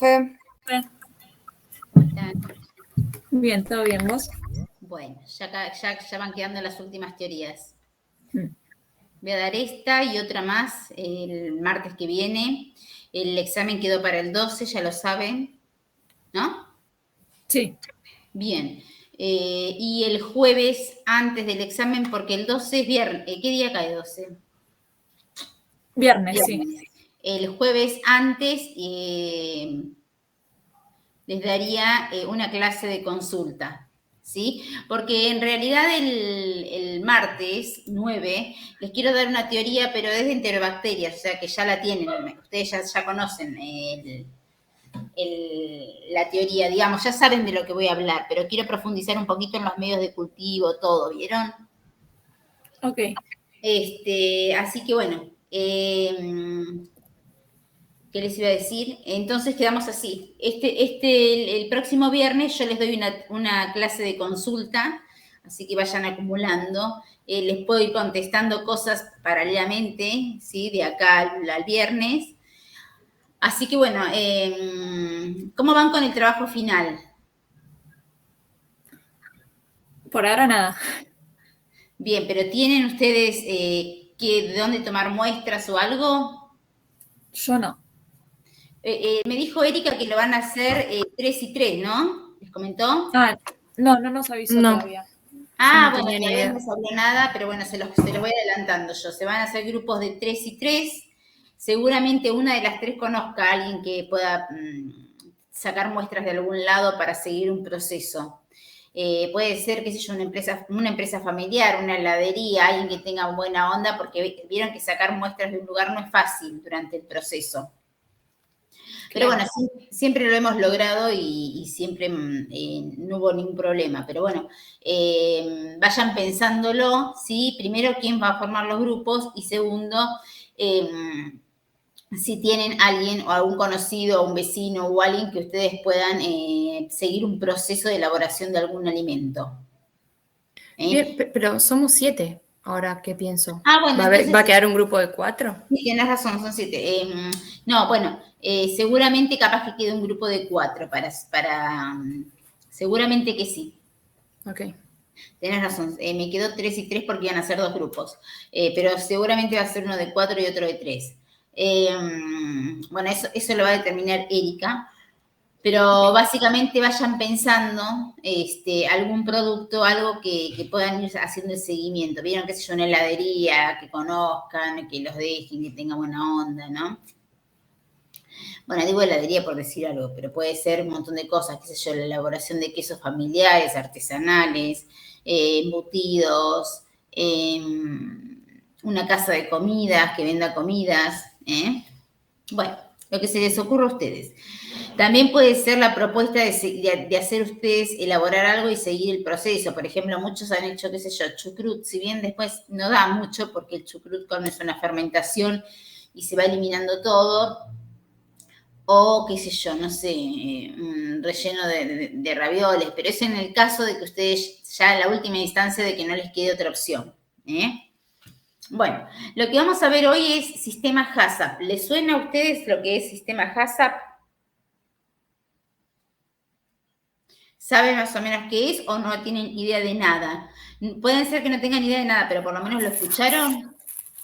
profe. Bien, todo bien, ¿vos? Bueno, ya van quedando las últimas teorías. Mm. Voy a dar esta y otra más el martes que viene. El examen quedó para el 12, ya lo saben, ¿no? Sí. Bien. Y el jueves antes del examen, porque el 12 es viernes. ¿Qué día cae 12? Viernes, sí. El jueves antes les daría una clase de consulta, ¿sí? Porque en realidad el martes 9 les quiero dar una teoría, pero es de enterobacterias, o sea que ya la tienen, ustedes ya conocen la teoría, digamos, ya saben de lo que voy a hablar, pero quiero profundizar un poquito en los medios de cultivo, todo, ¿vieron? Ok. Así que bueno, ¿qué les iba a decir? Entonces quedamos así. El próximo viernes yo les doy una clase de consulta, así que vayan acumulando. Les puedo ir contestando cosas paralelamente, ¿sí? De acá al viernes. Así que bueno, ¿cómo van con el trabajo final? Por ahora nada. Bien, pero ¿tienen ustedes de dónde tomar muestras o algo? Yo no. Me dijo Erika que lo van a hacer 3 y 3, ¿no? ¿Les comentó? Ah, no nos avisó todavía. Ah, no bueno, tenía ni todavía idea. no se habló nada, pero bueno, se los voy adelantando yo. Se van a hacer grupos de 3 y 3. Seguramente una de las 3 conozca a alguien que pueda sacar muestras de algún lado para seguir un proceso. Puede ser, qué sé yo, una empresa familiar, una heladería, alguien que tenga buena onda, porque vieron que sacar muestras de un lugar no es fácil durante el proceso. Pero bueno, siempre lo hemos logrado y siempre no hubo ningún problema. Pero bueno, vayan pensándolo, ¿sí? Primero, quién va a formar los grupos y segundo, si tienen alguien o algún conocido o un vecino o alguien que ustedes puedan seguir un proceso de elaboración de algún alimento. Bien, pero somos 7, ahora que pienso. Ah, bueno, ¿Va a quedar un grupo de 4? Sí, tienes razón, son 7. No, bueno, seguramente capaz que quede un grupo de 4 seguramente que sí. Ok. Tienes razón, me quedó 3 y 3 porque iban a ser 2 grupos, pero seguramente va a ser uno de 4 y otro de 3. Bueno, eso lo va a determinar Erika, pero básicamente vayan pensando algún producto, algo que puedan ir haciendo el seguimiento. Vieron, qué sé yo, una heladería, que conozcan, que los dejen, que tengan buena onda, ¿no? Bueno, digo heladería por decir algo, pero puede ser un montón de cosas, qué sé yo, la elaboración de quesos familiares, artesanales, embutidos, una casa de comidas que venda comidas, Bueno, lo que se les ocurra a ustedes. También puede ser la propuesta de hacer ustedes elaborar algo y seguir el proceso. Por ejemplo, muchos han hecho, qué sé yo, chucrut, si bien después no da mucho porque el chucrut es una fermentación y se va eliminando todo, o qué sé yo, no sé, un relleno de ravioles, pero es en el caso de que ustedes ya en la última instancia de que no les quede otra opción. Bueno, lo que vamos a ver hoy es sistema HACCP. ¿Les suena a ustedes lo que es sistema HACCP? ¿Saben más o menos qué es o no tienen idea de nada? Pueden ser que no tengan idea de nada, pero por lo menos lo escucharon.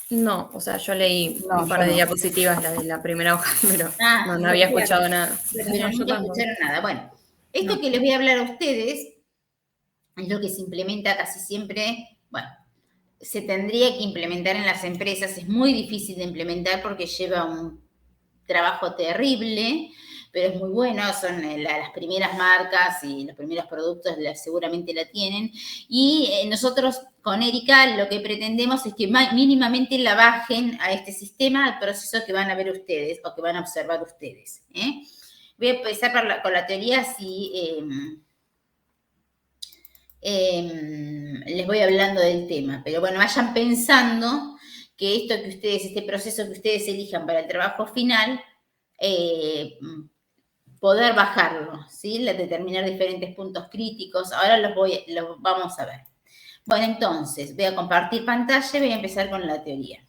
No, o sea, yo leí un par de diapositivas, la de la primera hoja, pero no había escuchado nada. Pero nunca escucharon nada. Bueno, esto que les voy a hablar a ustedes es lo que se implementa casi siempre, bueno, se tendría que implementar en las empresas, es muy difícil de implementar porque lleva un trabajo terrible, pero es muy bueno, son las primeras marcas y los primeros productos seguramente la tienen. Y nosotros con Erika lo que pretendemos es que mínimamente la bajen a este sistema, al proceso que van a ver ustedes o que van a observar ustedes. Voy a empezar con la teoría les voy hablando del tema, pero bueno, vayan pensando que este proceso que ustedes elijan para el trabajo final, poder bajarlo, ¿sí? Determinar diferentes puntos críticos. Ahora los vamos a ver. Bueno, entonces, voy a compartir pantalla y voy a empezar con la teoría.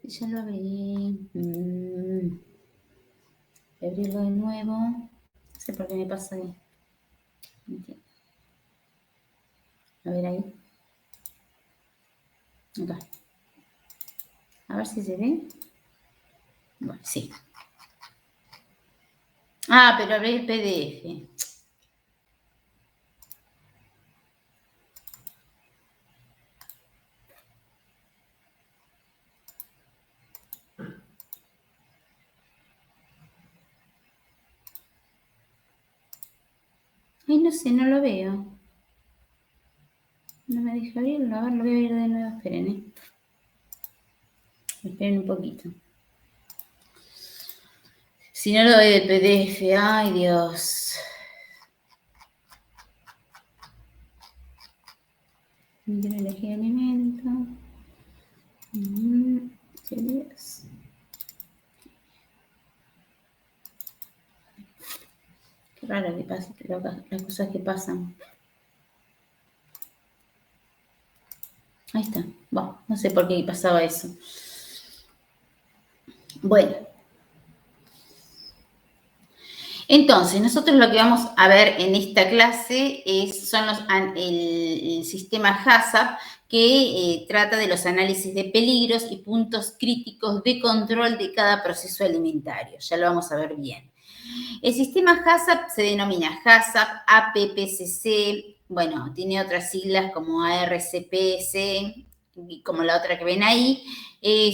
Ya lo abrí. Voy a abrirlo de nuevo. No sé por qué me pasa ahí. A ver ahí. Acá. A ver si se ve. Bueno, sí. Ah, pero abrí el PDF. Ay, no sé, no lo veo. No me deja abrirlo. A ver, lo voy a abrir de nuevo. Esperen, Esperen un poquito. Si no lo doy de PDF, ay Dios. Quiero elegir alimento. Dios. Qué raro que pasa, las cosas que pasan. Ahí está. Bueno, no sé por qué pasaba eso. Bueno. Entonces, nosotros lo que vamos a ver en esta clase son el sistema HACCP, que trata de los análisis de peligros y puntos críticos de control de cada proceso alimentario. Ya lo vamos a ver bien. El sistema HACCP se denomina HACCP, APPCC, bueno, tiene otras siglas como ARCPC, como la otra que ven ahí. El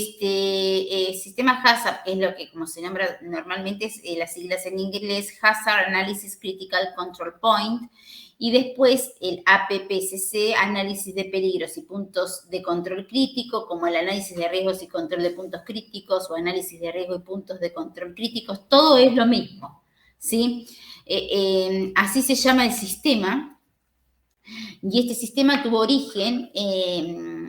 sistema HACCP es lo que, como se nombra normalmente, es las siglas en inglés, Hazard Analysis Critical Control Point, y después el APPCC, análisis de peligros y puntos de control crítico, como el análisis de riesgos y control de puntos críticos, o análisis de riesgo y puntos de control críticos, todo es lo mismo, ¿sí? Así se llama el sistema. Y este sistema tuvo origen,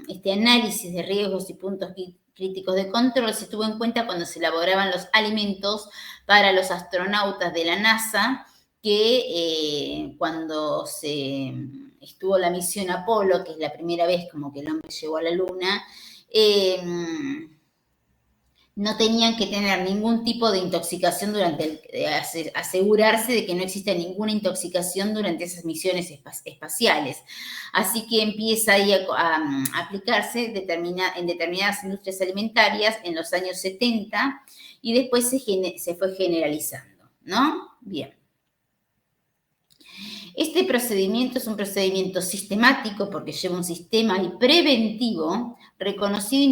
este análisis de riesgos y puntos críticos de control se tuvo en cuenta cuando se elaboraban los alimentos para los astronautas de la NASA, que cuando se estuvo la misión Apolo, que es la primera vez como que el hombre llegó a la Luna, no tenían que tener ningún tipo de intoxicación asegurarse de que no exista ninguna intoxicación durante esas misiones espaciales. Así que empieza ahí a aplicarse en determinadas industrias alimentarias en los años 70 y después se fue generalizando, ¿no? Bien. Este procedimiento es un procedimiento sistemático porque lleva un sistema y preventivo reconocido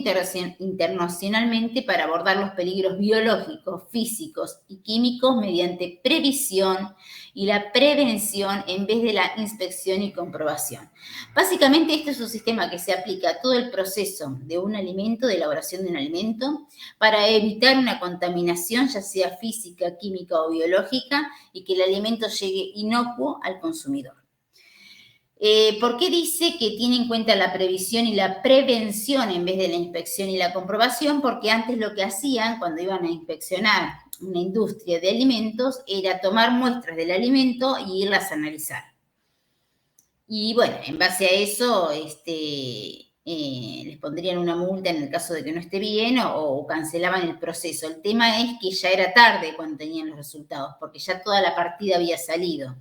internacionalmente para abordar los peligros biológicos, físicos y químicos mediante previsión y la prevención en vez de la inspección y comprobación. Básicamente, este es un sistema que se aplica a todo el proceso de un alimento, de elaboración de un alimento, para evitar una contaminación, ya sea física, química o biológica, y que el alimento llegue inocuo al consumidor. ¿Por qué dice que tiene en cuenta la previsión y la prevención en vez de la inspección y la comprobación? Porque antes lo que hacían cuando iban a inspeccionar una industria de alimentos era tomar muestras del alimento y irlas a analizar. Y bueno, en base a eso les pondrían una multa en el caso de que no esté bien o cancelaban el proceso. El tema es que ya era tarde cuando tenían los resultados, porque ya toda la partida había salido.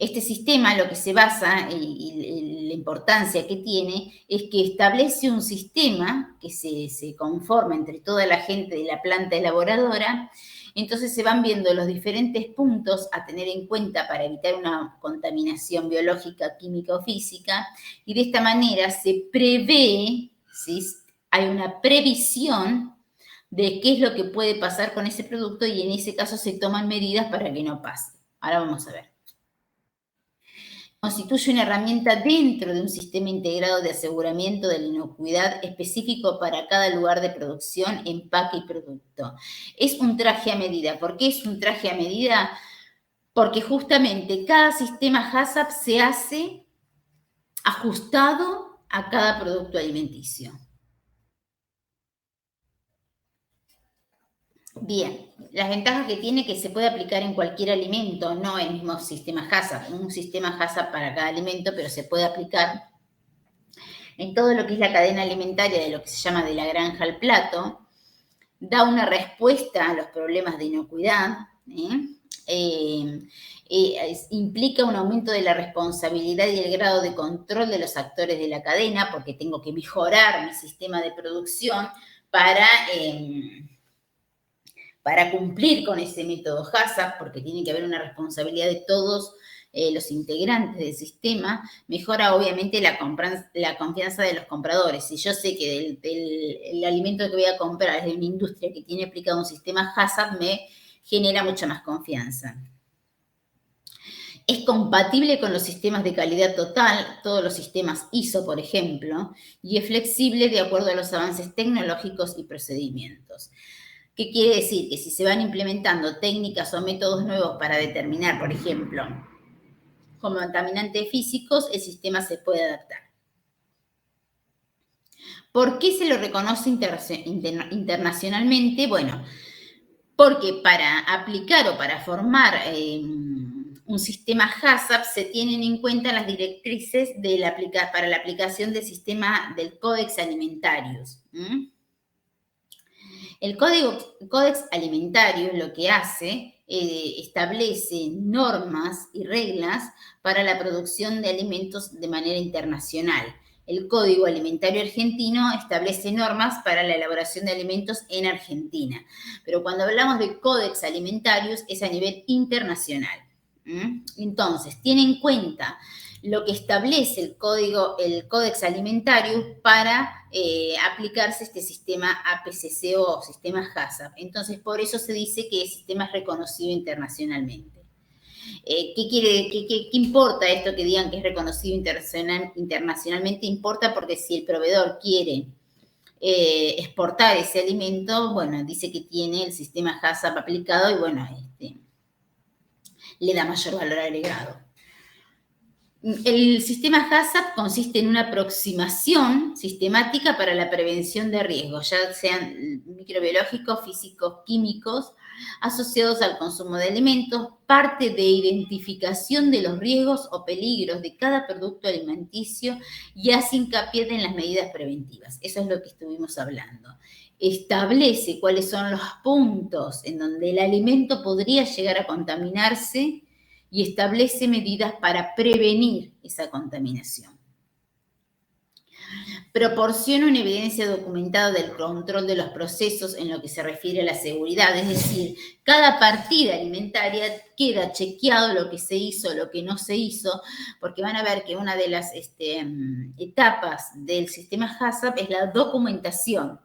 Este sistema, lo que se basa y la importancia que tiene es que establece un sistema que se conforma entre toda la gente de la planta elaboradora. Entonces se van viendo los diferentes puntos a tener en cuenta para evitar una contaminación biológica, química o física, y de esta manera se prevé, ¿sí? Hay una previsión de qué es lo que puede pasar con ese producto y en ese caso se toman medidas para que no pase. Ahora vamos a ver. Constituye una herramienta dentro de un sistema integrado de aseguramiento de la inocuidad específico para cada lugar de producción, empaque y producto. Es un traje a medida. ¿Por qué es un traje a medida? Porque justamente cada sistema HACCP se hace ajustado a cada producto alimenticio. Bien, las ventajas que tiene que se puede aplicar en cualquier alimento, no el mismo sistema HACCP, un sistema HACCP para cada alimento, pero se puede aplicar en todo lo que es la cadena alimentaria de lo que se llama de la granja al plato, da una respuesta a los problemas de inocuidad, implica un aumento de la responsabilidad y el grado de control de los actores de la cadena, porque tengo que mejorar mi sistema de producción para cumplir con ese método HACCP, porque tiene que haber una responsabilidad de todos los integrantes del sistema. Mejora obviamente la confianza de los compradores. Si yo sé que el alimento que voy a comprar es de una industria que tiene aplicado un sistema HACCP, me genera mucha más confianza. Es compatible con los sistemas de calidad total, todos los sistemas ISO, por ejemplo, y es flexible de acuerdo a los avances tecnológicos y procedimientos. ¿Qué quiere decir? Que si se van implementando técnicas o métodos nuevos para determinar, por ejemplo, contaminantes físicos, el sistema se puede adaptar. ¿Por qué se lo reconoce internacionalmente? Porque para aplicar o para formar un sistema HACCP se tienen en cuenta las directrices para la aplicación del sistema del Codex Alimentarius. El Codex Alimentarius lo que hace, establece normas y reglas para la producción de alimentos de manera internacional. El Código Alimentario Argentino establece normas para la elaboración de alimentos en Argentina. Pero cuando hablamos de Codex Alimentarius es a nivel internacional. Entonces, tiene en cuenta lo que establece el Codex Alimentarius para aplicarse este sistema APCC o sistema HACCP. Entonces, por eso se dice que el sistema es reconocido internacionalmente. ¿Qué importa esto que digan que es reconocido internacionalmente? Importa porque si el proveedor quiere exportar ese alimento, dice que tiene el sistema HACCP aplicado y le da mayor valor agregado. El sistema HACCP consiste en una aproximación sistemática para la prevención de riesgos, ya sean microbiológicos, físicos, químicos, asociados al consumo de alimentos, parte de identificación de los riesgos o peligros de cada producto alimenticio y hace hincapié en las medidas preventivas. Eso es lo que estuvimos hablando. Establece cuáles son los puntos en donde el alimento podría llegar a contaminarse y establece medidas para prevenir esa contaminación. Proporciona una evidencia documentada del control de los procesos en lo que se refiere a la seguridad, es decir, cada partida alimentaria queda chequeado lo que se hizo, lo que no se hizo, porque van a ver que una de las etapas del sistema HACCP es la documentación,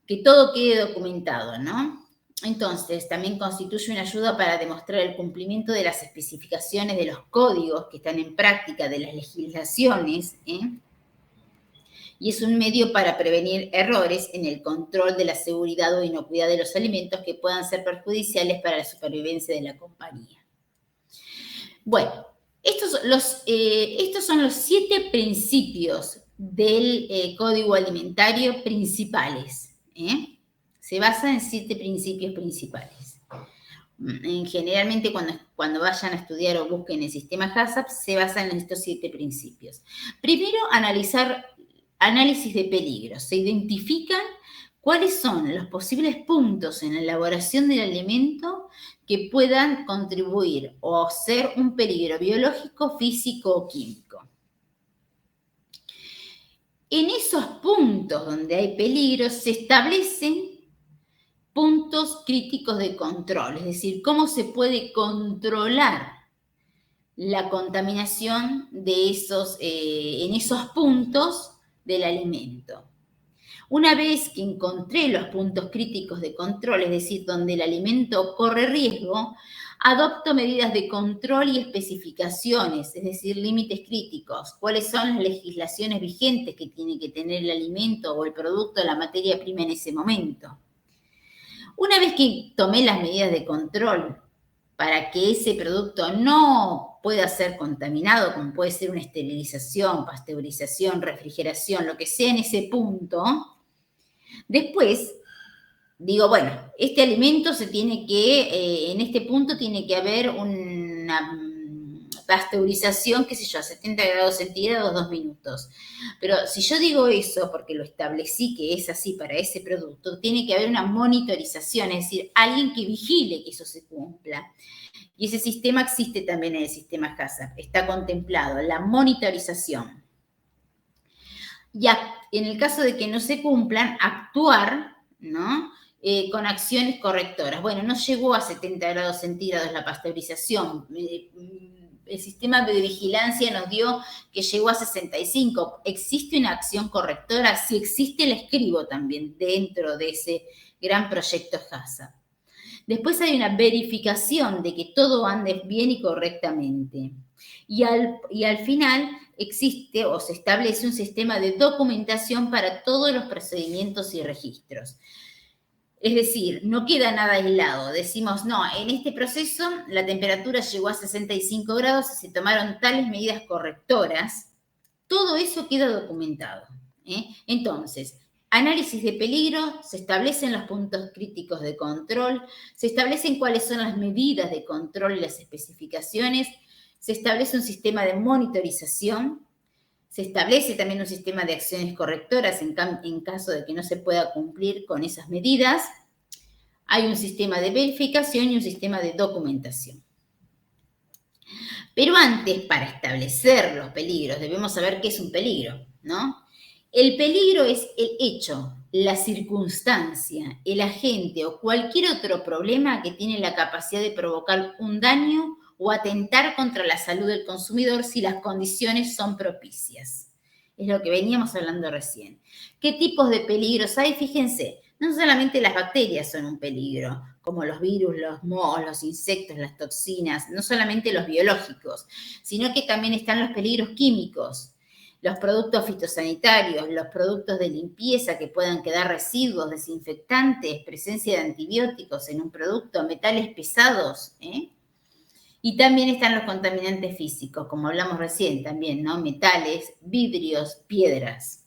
que todo quede documentado, ¿no? Entonces, también constituye una ayuda para demostrar el cumplimiento de las especificaciones de los códigos que están en práctica de las legislaciones, y es un medio para prevenir errores en el control de la seguridad o inocuidad de los alimentos que puedan ser perjudiciales para la supervivencia de la compañía. Bueno, estos son los 7 principios del Código Alimentario principales, Se basa en 7 principios principales. Generalmente cuando vayan a estudiar o busquen el sistema HACCP, se basa en estos 7 principios. Primero, análisis de peligros. Se identifican cuáles son los posibles puntos en la elaboración del alimento que puedan contribuir o ser un peligro biológico, físico o químico. En esos puntos donde hay peligros se establecen puntos críticos de control, es decir, cómo se puede controlar la contaminación de en esos puntos del alimento. Una vez que encontré los puntos críticos de control, es decir, donde el alimento corre riesgo, adopto medidas de control y especificaciones, es decir, límites críticos. ¿Cuáles son las legislaciones vigentes que tiene que tener el alimento o el producto, la materia prima en ese momento? Una vez que tomé las medidas de control para que ese producto no pueda ser contaminado, como puede ser una esterilización, pasteurización, refrigeración, lo que sea en ese punto, después digo, este alimento en este punto tiene que haber una pasteurización, qué sé yo, a 70 grados centígrados 2 minutos. Pero si yo digo eso, porque lo establecí que es así para ese producto, tiene que haber una monitorización, es decir, alguien que vigile que eso se cumpla. Y ese sistema existe también en el sistema HACCP, está contemplado, la monitorización. Y en el caso de que no se cumplan, actuar, ¿no? Con acciones correctoras. Bueno, no llegó a 70 grados centígrados la pasteurización. El sistema de vigilancia nos dio que llegó a 65. ¿Existe una acción correctora? Si existe, la escribo también dentro de ese gran proyecto HACCP. Después hay una verificación de que todo ande bien y correctamente. Y al final existe o se establece un sistema de documentación para todos los procedimientos y registros. Es decir, no queda nada aislado. Decimos, no, en este proceso la temperatura llegó a 65 grados y se tomaron tales medidas correctoras. Todo eso queda documentado. Entonces, análisis de peligro, se establecen los puntos críticos de control, se establecen cuáles son las medidas de control y las especificaciones, se establece un sistema de monitorización, se establece también un sistema de acciones correctoras en caso de que no se pueda cumplir con esas medidas. Hay un sistema de verificación y un sistema de documentación. Pero antes, para establecer los peligros, debemos saber qué es un peligro, ¿no? El peligro es el hecho, la circunstancia, el agente o cualquier otro problema que tiene la capacidad de provocar un daño o atentar contra la salud del consumidor si las condiciones son propicias. Es lo que veníamos hablando recién. ¿Qué tipos de peligros hay? Fíjense, no solamente las bacterias son un peligro, como los virus, los mohos, los insectos, las toxinas, no solamente los biológicos, sino que también están los peligros químicos, los productos fitosanitarios, los productos de limpieza que puedan quedar residuos, desinfectantes, presencia de antibióticos en un producto, metales pesados, Y también están los contaminantes físicos, como hablamos recién también, ¿no? Metales, vidrios, piedras.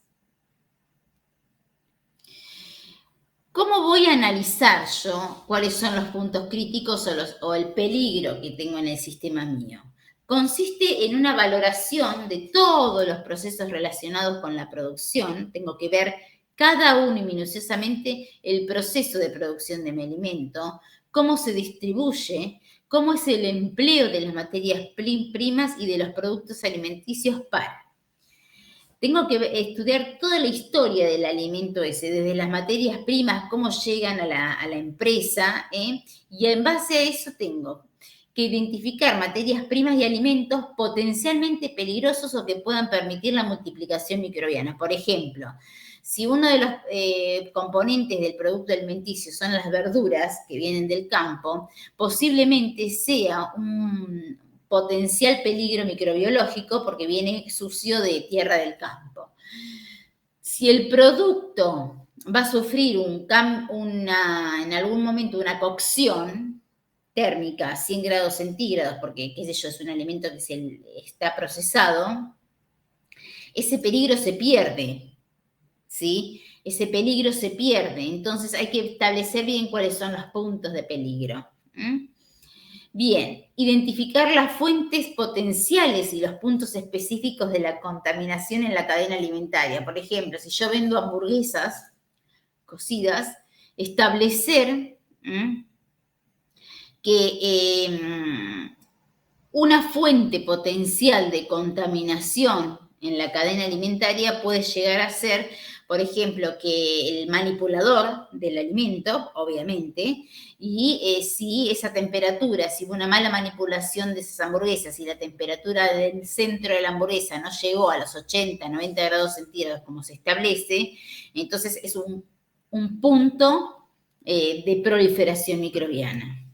¿Cómo voy a analizar yo cuáles son los puntos críticos o el peligro que tengo en el sistema mío? Consiste en una valoración de todos los procesos relacionados con la producción. Tengo que ver cada uno y minuciosamente el proceso de producción de mi alimento, cómo se distribuye, cómo es el empleo de las materias primas y de los productos alimenticios para. Tengo que estudiar toda la historia del alimento ese, desde las materias primas, cómo llegan a la empresa, y en base a eso tengo que identificar materias primas y alimentos potencialmente peligrosos o que puedan permitir la multiplicación microbiana. Por ejemplo, si uno de los componentes del producto alimenticio son las verduras que vienen del campo, posiblemente sea un potencial peligro microbiológico porque viene sucio de tierra del campo. Si el producto va a sufrir en algún momento una cocción térmica a 100 grados centígrados, porque, qué sé yo, es un alimento que está procesado, ese peligro se pierde, ¿sí? Ese peligro se pierde. Entonces hay que establecer bien cuáles son los puntos de peligro. Bien, identificar las fuentes potenciales y los puntos específicos de la contaminación en la cadena alimentaria. Por ejemplo, si yo vendo hamburguesas cocidas, establecer que una fuente potencial de contaminación en la cadena alimentaria puede llegar a ser, por ejemplo, que el manipulador del alimento, obviamente, y si esa temperatura, si hubo una mala manipulación de esas hamburguesas y la temperatura del centro de la hamburguesa no llegó a los 80, 90 grados centígrados como se establece, entonces es un punto de proliferación microbiana.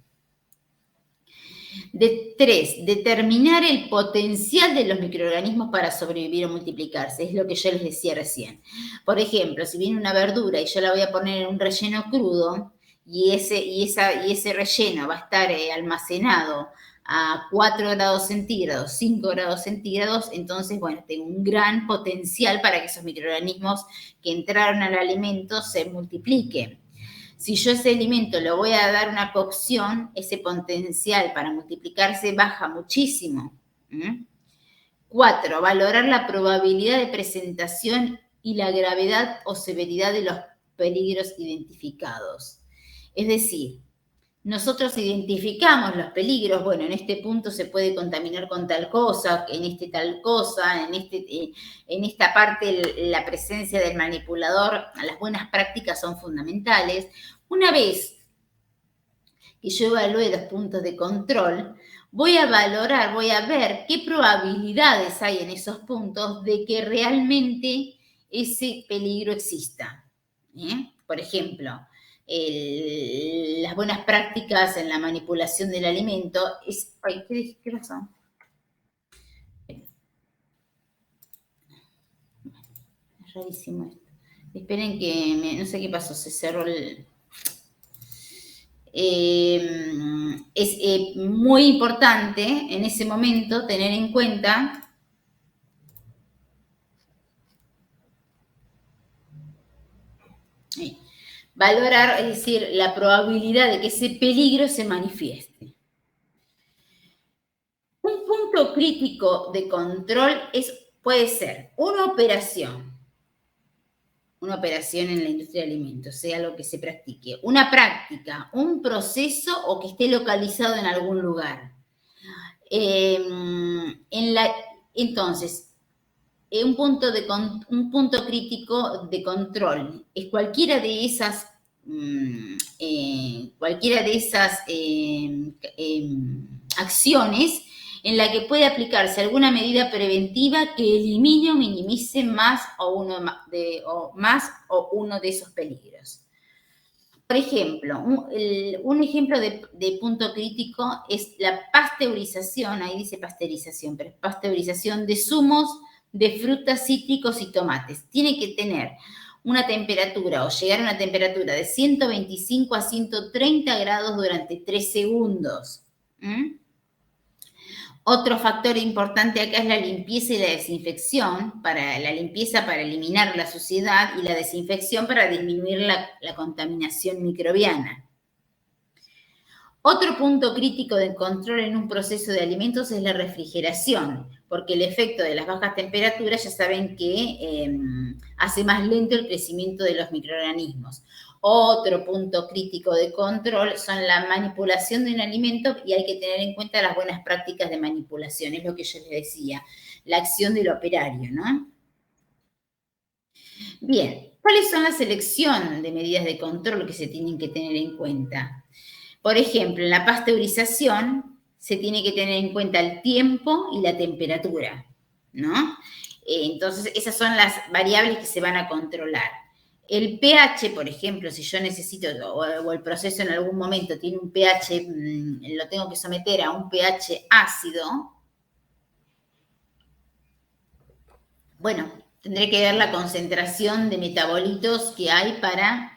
3, determinar el potencial de los microorganismos para sobrevivir o multiplicarse, es lo que yo les decía recién. Por ejemplo, si viene una verdura y yo la voy a poner en un relleno crudo y ese relleno va a estar almacenado a 4 grados centígrados, 5 grados centígrados, entonces, bueno, tengo un gran potencial para que esos microorganismos que entraron al alimento se multipliquen. Si yo ese alimento le voy a dar una cocción, ese potencial para multiplicarse baja muchísimo. 4, valorar la probabilidad de presentación y la gravedad o severidad de los peligros identificados. Es decir, nosotros identificamos los peligros, bueno, en este punto se puede contaminar con tal cosa, en este tal cosa, en esta parte la presencia del manipulador, las buenas prácticas son fundamentales. Una vez que yo evalúe los puntos de control, voy a valorar, voy a ver qué probabilidades hay en esos puntos de que realmente ese peligro exista. Por ejemplo, las buenas prácticas en la manipulación del alimento es... Ay, ¿qué pasó? Es rarísimo esto. Esperen que no sé qué pasó, se cerró el... es muy importante en ese momento tener en cuenta valorar, es decir, la probabilidad de que ese peligro se manifieste. Un punto crítico de control puede ser una operación en la industria de alimentos, sea lo que se practique, una práctica, un proceso o que esté localizado en algún lugar. Entonces, un punto crítico de control es cualquiera de esas acciones en la que puede aplicarse alguna medida preventiva que elimine o minimice más o uno de esos peligros. Por ejemplo, un ejemplo de punto crítico es la pasteurización, ahí dice pasteurización, pero es pasteurización de zumos de frutas, cítricos y tomates. Tiene que tener una temperatura o llegar a una temperatura de 125 a 130 grados durante 3 segundos. Otro factor importante acá es la limpieza y la desinfección, la limpieza para eliminar la suciedad y la desinfección para disminuir la contaminación microbiana. Otro punto crítico de control en un proceso de alimentos es la refrigeración, porque el efecto de las bajas temperaturas ya saben que hace más lento el crecimiento de los microorganismos. Otro punto crítico de control son la manipulación de un alimento y hay que tener en cuenta las buenas prácticas de manipulación, es lo que yo les decía, la acción del operario, ¿no? Bien, ¿cuáles son la selección de medidas de control que se tienen que tener en cuenta? Por ejemplo, en la pasteurización se tiene que tener en cuenta el tiempo y la temperatura, ¿no? Entonces, esas son las variables que se van a controlar. El pH, por ejemplo, si yo necesito, o el proceso en algún momento tiene un pH, lo tengo que someter a un pH ácido, bueno, tendré que ver la concentración de metabolitos que hay para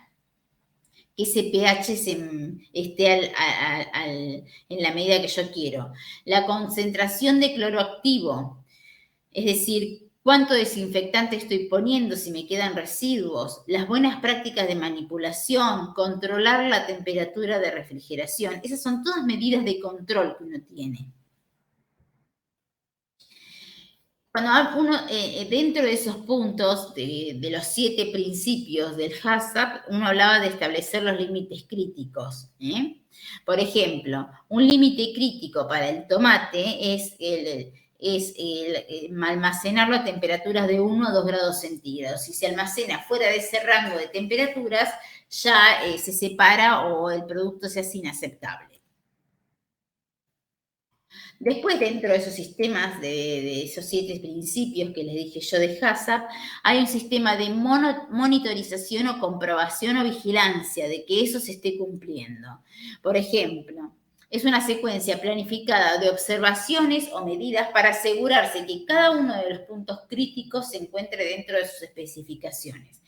que ese pH esté en la medida que yo quiero. La concentración de cloroactivo, es decir, cuánto desinfectante estoy poniendo, si me quedan residuos, las buenas prácticas de manipulación, controlar la temperatura de refrigeración. Esas son todas medidas de control que uno tiene. Cuando uno, dentro de esos puntos, de los 7 principios del HACCP, uno hablaba de establecer los límites críticos. Por ejemplo, un límite crítico para el tomate es almacenarlo a temperaturas de 1 a 2 grados centígrados. Si se almacena fuera de ese rango de temperaturas, ya se separa o el producto se hace inaceptable. Después, dentro de esos sistemas, de esos 7 principios que les dije yo de HACCP, hay un sistema de monitorización o comprobación o vigilancia de que eso se esté cumpliendo. Por ejemplo, es una secuencia planificada de observaciones o medidas para asegurarse que cada uno de los puntos críticos se encuentre dentro de sus especificaciones.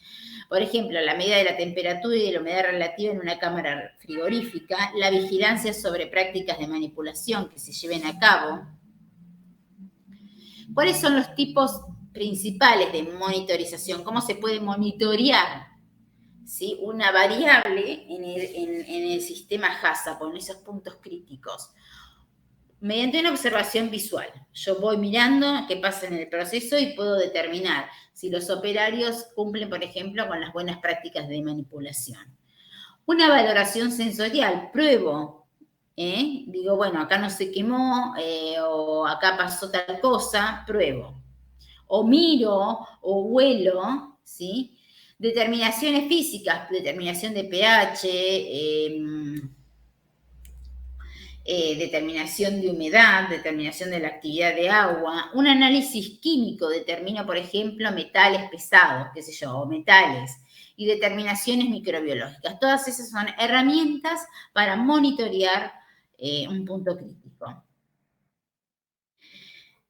Por ejemplo, la medida de la temperatura y de la humedad relativa en una cámara frigorífica, la vigilancia sobre prácticas de manipulación que se lleven a cabo. ¿Cuáles son los tipos principales de monitorización? ¿Cómo se puede monitorear, ¿sí?, una variable en el sistema HACCP, con esos puntos críticos? mediante una observación visual. Yo voy mirando qué pasa en el proceso y puedo determinar si los operarios cumplen, por ejemplo, con las buenas prácticas de manipulación. Una valoración sensorial, pruebo. Digo, bueno, acá no se quemó o acá pasó tal cosa, pruebo. O miro o huelo, ¿sí? Determinaciones físicas, determinación de pH, determinación de humedad, determinación de la actividad de agua. Un análisis químico determina, por ejemplo, metales pesados, qué sé yo, o metales, y determinaciones microbiológicas. Todas esas son herramientas para monitorear un punto crítico.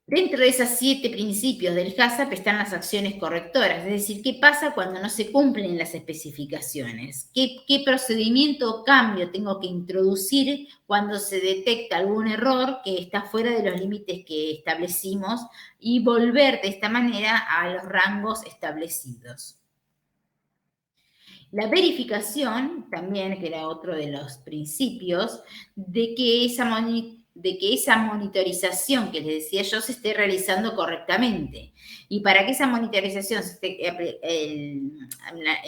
Dentro de esos 7 principios del HACCP están las acciones correctoras, es decir, ¿qué pasa cuando no se cumplen las especificaciones? ¿Qué procedimiento o cambio tengo que introducir cuando se detecta algún error que está fuera de los límites que establecimos y volver de esta manera a los rangos establecidos? La verificación, también, que era otro de los principios, de que esa monitorización que les decía yo se esté realizando correctamente. Y para que esa monitorización se esté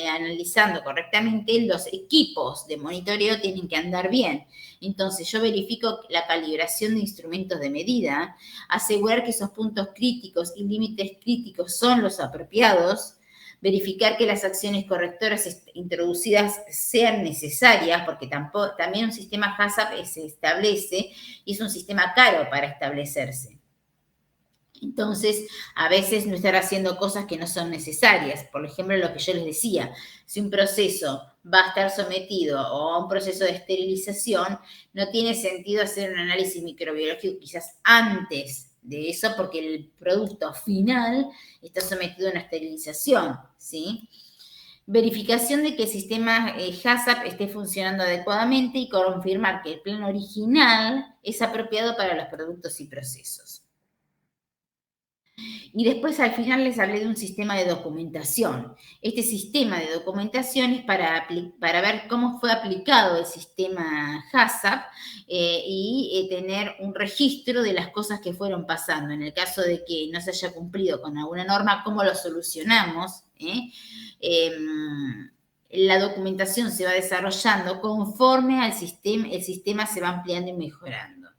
analizando correctamente, los equipos de monitoreo tienen que andar bien. Entonces, yo verifico la calibración de instrumentos de medida, asegurar que esos puntos críticos y límites críticos son los apropiados, verificar que las acciones correctoras introducidas sean necesarias, porque también un sistema HACCP se establece y es un sistema caro para establecerse. Entonces, a veces no estar haciendo cosas que no son necesarias. Por ejemplo, lo que yo les decía, si un proceso va a estar sometido a un proceso de esterilización, no tiene sentido hacer un análisis microbiológico quizás antes de eso, porque el producto final está sometido a una esterilización, ¿sí? Verificación de que el sistema HACCP esté funcionando adecuadamente y confirmar que el plan original es apropiado para los productos y procesos. Y después al final les hablé de un sistema de documentación. Este sistema de documentación es para ver cómo fue aplicado el sistema HACCP y tener un registro de las cosas que fueron pasando. En el caso de que no se haya cumplido con alguna norma, cómo lo solucionamos. La documentación se va desarrollando conforme al sistema, el sistema se va ampliando y mejorando.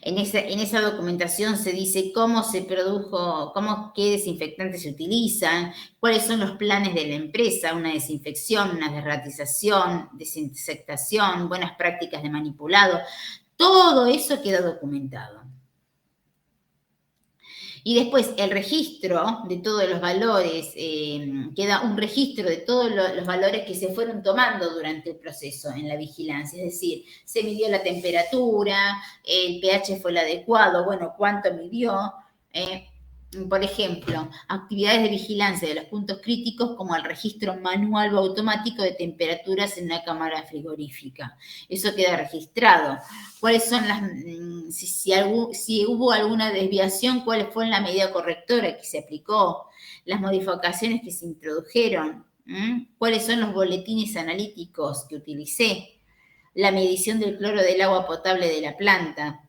En esa documentación se dice cómo se produjo, qué desinfectantes se utilizan, cuáles son los planes de la empresa, una desinfección, una derratización, desinsectación, buenas prácticas de manipulado. Todo eso queda documentado. Y después el registro de todos los valores, queda un registro de todos los valores que se fueron tomando durante el proceso en la vigilancia. Es decir, se midió la temperatura, el pH fue el adecuado, bueno, cuánto midió. Por ejemplo, actividades de vigilancia de los puntos críticos como el registro manual o automático de temperaturas en una cámara frigorífica. Eso queda registrado. ¿Cuáles son si hubo alguna desviación, cuál fue la medida correctora que se aplicó? Las modificaciones que se introdujeron. ¿Cuáles son los boletines analíticos que utilicé? La medición del cloro del agua potable de la planta.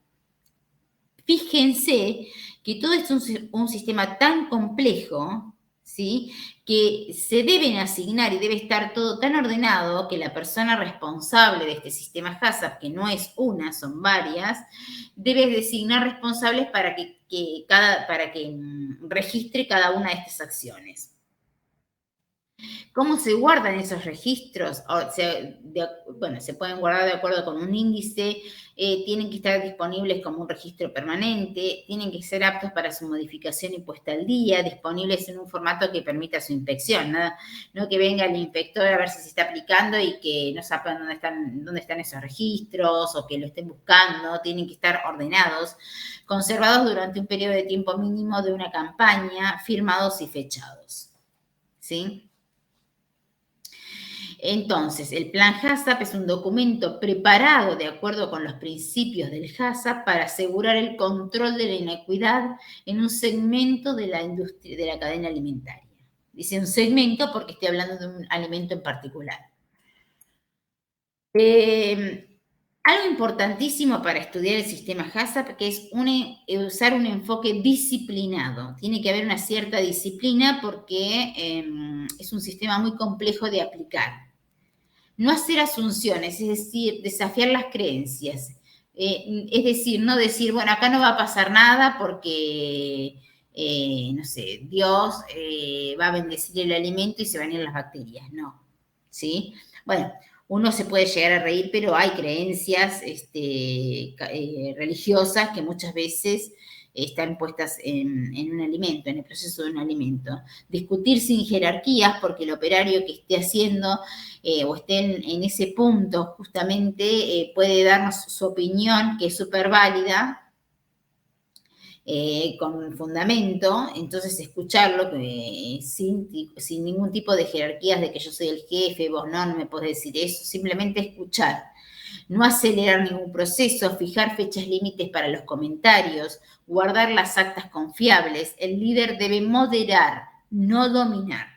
Fíjense que todo esto es un sistema tan complejo, ¿sí?, que se deben asignar y debe estar todo tan ordenado que la persona responsable de este sistema HACCP, que no es una, son varias, debe designar responsables para que registre cada una de estas acciones. ¿Cómo se guardan esos registros? Se pueden guardar de acuerdo con un índice, tienen que estar disponibles como un registro permanente, tienen que ser aptos para su modificación y puesta al día, disponibles en un formato que permita su inspección, no que venga el inspector a ver si se está aplicando y que no sepan dónde están esos registros o que lo estén buscando. Tienen que estar ordenados, conservados durante un periodo de tiempo mínimo de una campaña, firmados y fechados, ¿sí? Entonces, el plan HACCP es un documento preparado de acuerdo con los principios del HACCP para asegurar el control de la inequidad en un segmento de la industria, de la cadena alimentaria. Dice un segmento porque estoy hablando de un alimento en particular. Algo importantísimo para estudiar el sistema HACCP, que es usar un enfoque disciplinado. Tiene que haber una cierta disciplina porque es un sistema muy complejo de aplicar. No hacer asunciones, es decir, desafiar las creencias. Es decir, no decir, bueno, acá no va a pasar nada porque, no sé, Dios va a bendecir el alimento y se van a ir las bacterias. No, ¿sí? Bueno, uno se puede llegar a reír, pero hay creencias religiosas que muchas veces están puestas en un alimento, en el proceso de un alimento. Discutir sin jerarquías, porque el operario que esté haciendo o esté en ese punto justamente puede darnos su opinión, que es súper válida, con fundamento, entonces escucharlo sin ningún tipo de jerarquías de que yo soy el jefe, vos no me podés decir eso, simplemente escuchar. No acelerar ningún proceso, fijar fechas límites para los comentarios, guardar las actas confiables. El líder debe moderar, no dominar.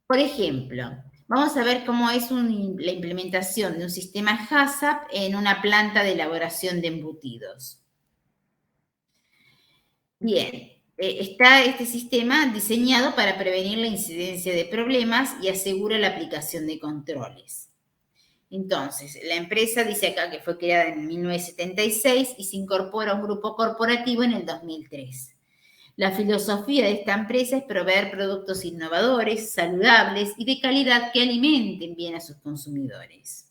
Por ejemplo, vamos a ver cómo es la implementación de un sistema HACCP en una planta de elaboración de embutidos. Bien, está este sistema diseñado para prevenir la incidencia de problemas y asegura la aplicación de controles. Entonces, la empresa dice acá que fue creada en 1976 y se incorpora a un grupo corporativo en el 2003. La filosofía de esta empresa es proveer productos innovadores, saludables y de calidad que alimenten bien a sus consumidores.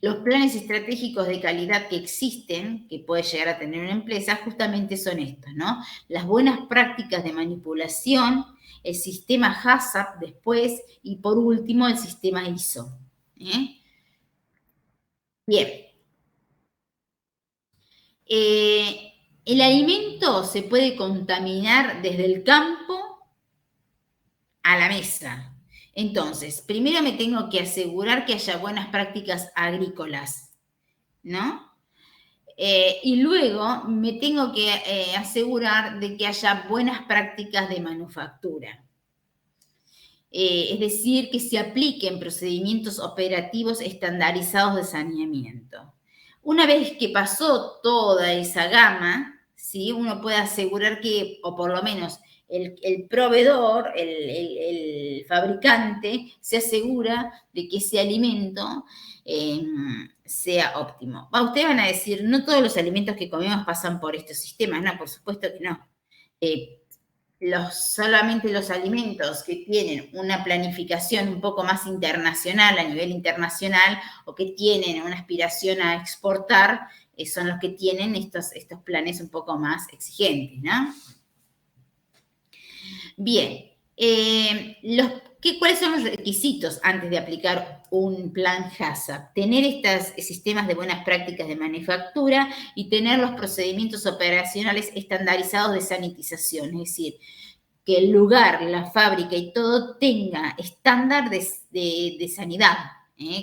Los planes estratégicos de calidad que existen, que puede llegar a tener una empresa, justamente son estos, ¿no? Las buenas prácticas de manipulación, el sistema HACCP después y por último el sistema ISO. Bien. El alimento se puede contaminar desde el campo a la mesa. Entonces, primero me tengo que asegurar que haya buenas prácticas agrícolas, ¿no? Y luego me tengo que asegurar de que haya buenas prácticas de manufactura. Es decir, que se apliquen procedimientos operativos estandarizados de saneamiento. Una vez que pasó toda esa gama, ¿sí? Uno puede asegurar que, o por lo menos el proveedor, el fabricante, se asegura de que ese alimento sea óptimo. Ustedes van a decir, no todos los alimentos que comemos pasan por estos sistemas, no, por supuesto que no. Solamente los alimentos que tienen una planificación un poco más internacional, a nivel internacional, o que tienen una aspiración a exportar, son los que tienen estos planes un poco más exigentes, ¿no? Bien, ¿cuáles son los requisitos antes de aplicar un plan HACCP? Tener estos sistemas de buenas prácticas de manufactura y tener los procedimientos operacionales estandarizados de sanitización, es decir, que el lugar, la fábrica y todo tenga estándar de sanidad,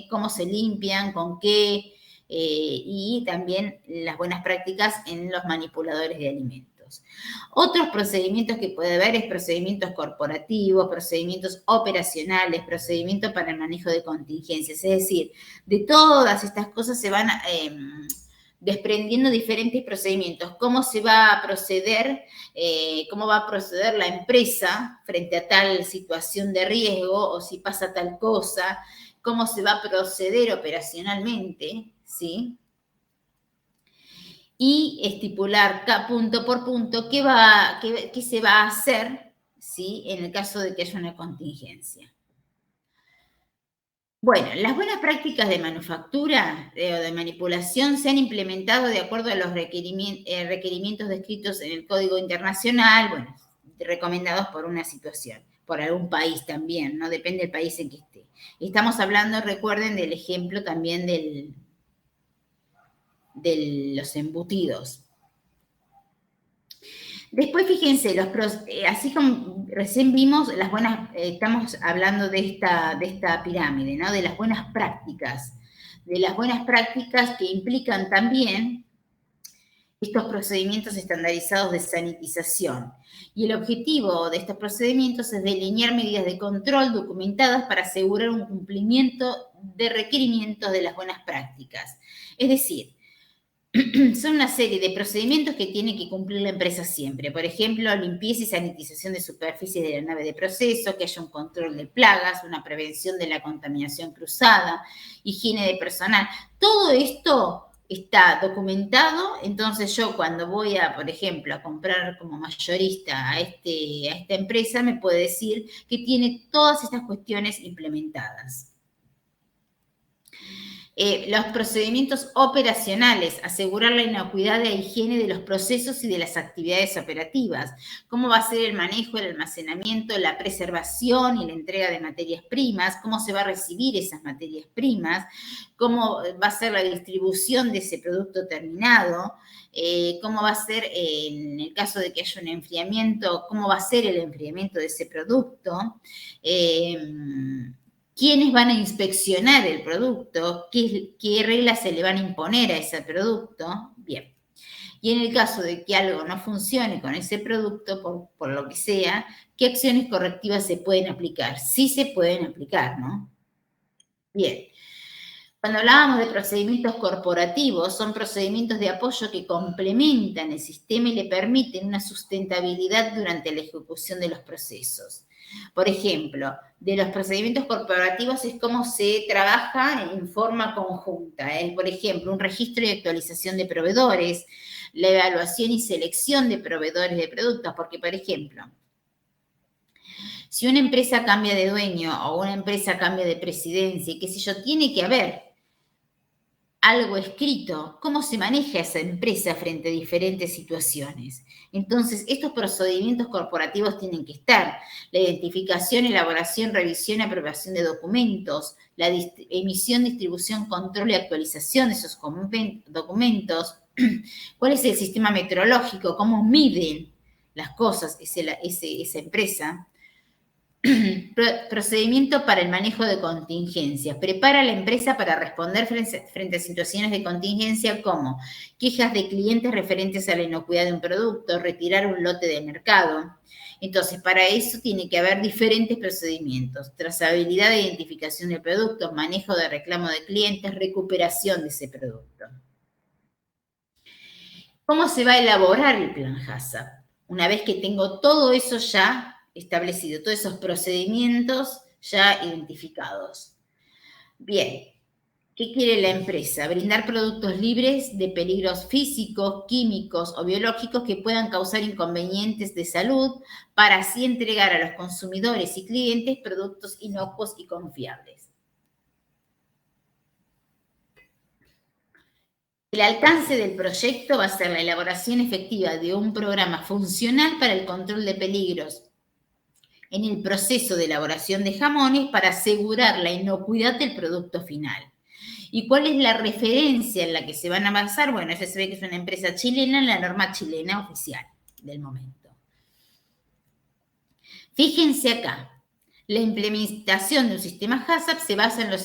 cómo se limpian, con qué, y también las buenas prácticas en los manipuladores de alimentos. Otros procedimientos que puede haber es procedimientos corporativos, procedimientos operacionales, procedimientos para el manejo de contingencias. Es decir, de todas estas cosas se van desprendiendo diferentes procedimientos. ¿Cómo se va a proceder? ¿Cómo va a proceder la empresa frente a tal situación de riesgo o si pasa tal cosa? ¿Cómo se va a proceder operacionalmente? ¿Sí? Y estipular punto por punto qué se va a hacer, ¿sí? En el caso de que haya una contingencia. Bueno, las buenas prácticas de manufactura o de manipulación se han implementado de acuerdo a los requerimientos descritos en el Código Internacional, bueno, recomendados por una situación, por algún país también, ¿no? Depende del país en que esté. Estamos hablando, recuerden, del ejemplo también de los embutidos. Después, fíjense, así como recién vimos, estamos hablando de esta pirámide, ¿no? De las buenas prácticas. De las buenas prácticas que implican también estos procedimientos estandarizados de sanitización. Y el objetivo de estos procedimientos es delinear medidas de control documentadas para asegurar un cumplimiento de requerimientos de las buenas prácticas. Es decir, son una serie de procedimientos que tiene que cumplir la empresa siempre. Por ejemplo, limpieza y sanitización de superficies de la nave de proceso, que haya un control de plagas, una prevención de la contaminación cruzada, higiene de personal. Todo esto está documentado, entonces yo cuando voy a, por ejemplo, a comprar como mayorista a esta empresa, me puede decir que tiene todas estas cuestiones implementadas. Los procedimientos operacionales, asegurar la inocuidad de la higiene de los procesos y de las actividades operativas. Cómo va a ser el manejo, el almacenamiento, la preservación y la entrega de materias primas, cómo se va a recibir esas materias primas, cómo va a ser la distribución de ese producto terminado, cómo va a ser, en el caso de que haya un enfriamiento, cómo va a ser el enfriamiento de ese producto, quiénes van a inspeccionar el producto, qué reglas se le van a imponer a ese producto. Bien. Y en el caso de que algo no funcione con ese producto, por lo que sea, ¿qué acciones correctivas se pueden aplicar? Sí se pueden aplicar, ¿no? Bien. Cuando hablábamos de procedimientos corporativos, son procedimientos de apoyo que complementan el sistema y le permiten una sustentabilidad durante la ejecución de los procesos. Por ejemplo, de los procedimientos corporativos es cómo se trabaja en forma conjunta. Por ejemplo, un registro y actualización de proveedores, la evaluación y selección de proveedores de productos, porque, por ejemplo, si una empresa cambia de dueño o una empresa cambia de presidencia, qué sé yo, tiene que haber algo escrito, cómo se maneja esa empresa frente a diferentes situaciones. Entonces, estos procedimientos corporativos tienen que estar. La identificación, elaboración, revisión, aprobación de documentos, la emisión, distribución, control y actualización de esos documentos. ¿Cuál es el sistema meteorológico? ¿Cómo miden las cosas esa empresa? Procedimiento para el manejo de contingencias. Prepara a la empresa para responder frente a situaciones de contingencia como quejas de clientes referentes a la inocuidad de un producto, retirar un lote de mercado. Entonces, para eso tiene que haber diferentes procedimientos. Trazabilidad de identificación de productos, manejo de reclamo de clientes, recuperación de ese producto. ¿Cómo se va a elaborar el plan HACCP? Una vez que tengo todo eso ya establecido, todos esos procedimientos ya identificados. Bien, ¿qué quiere la empresa? Brindar productos libres de peligros físicos, químicos o biológicos que puedan causar inconvenientes de salud para así entregar a los consumidores y clientes productos inocuos y confiables. El alcance del proyecto va a ser la elaboración efectiva de un programa funcional para el control de peligros en el proceso de elaboración de jamones para asegurar la inocuidad del producto final. ¿Y cuál es la referencia en la que se van a basar? Bueno, ya se ve que es una empresa chilena, la norma chilena oficial del momento. Fíjense acá, la implementación de un sistema HACCP se basa en los